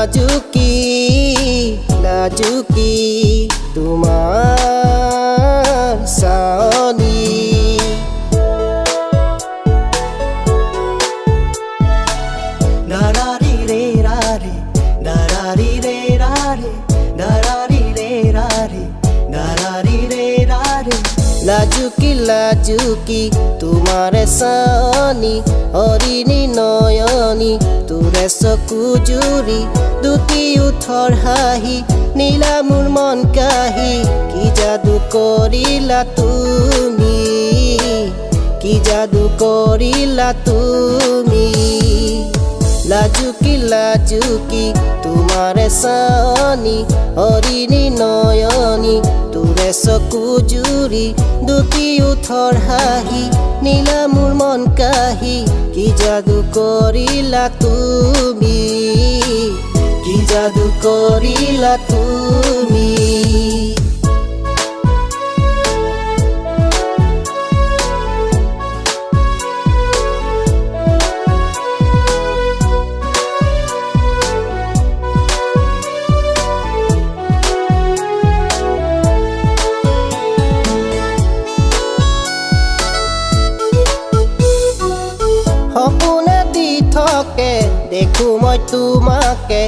লাজুকি লাজুকি তোমাৰ চাৱনি দাৰাৰি ৰে ৰাৰে দাৰাৰি ৰে ৰাৰে দাৰাৰি ৰে ৰাৰে দাৰাৰি ৰে ৰাৰে লাজুকি লাজুকি তোমাৰে চাৱনি হৰিণী নয়নী তোৰে চকু জুৰি দুটি ওঠৰ হাঁহি নীলা মোৰ মন কাহি কি যাদু কৰিলা তুমি কি যাদু কৰিলা তুমি লাজুকি লাজুকি তোমাৰে চাৱনি হৰিণী নয়নী তোৰে চকু জুৰি দুটি ওঠৰ হাঁহি নীলা মোৰ মন কাহি কি যাদু কৰিলা তুমি কি যাদু কৰিলা তুমি সপোনে দি থাকে দেখো মই তোমাকে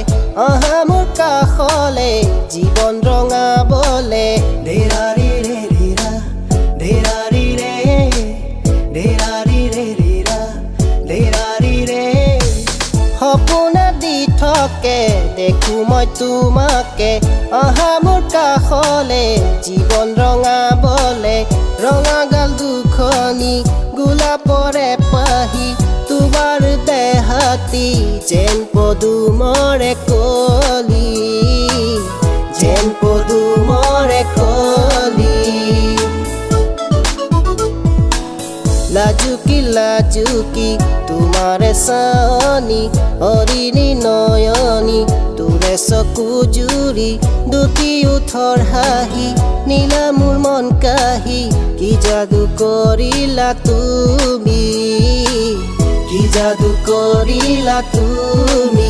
অহা মোৰ কাষলে জীৱন ৰঙাবলে ধেৰাৰি ৰে ৰেৰা ধেৰাৰি ৰে ধেৰাৰি ৰে ৰেৰা ধেৰাৰি ৰে সপোনে দি থাকে দেখো মই তোমাকে অহা মোৰ কাষলে জীৱন ৰঙাবলে ৰঙা গাল দুখনি গোলাপৰে পাহি তোমাৰ দেহাতি যেন পদুমৰে কলি যেন পদুমৰে কলি লাজুকি লাজুকি তোমাৰে চাৱনি হৰিণী নয়নী তোৰে চকু জুৰি দুটি ওঠৰ হাঁহি নীলা মোৰ মন কাহি কি যাদু কৰিলা তুমি কি যাদু কৰিলা তুমি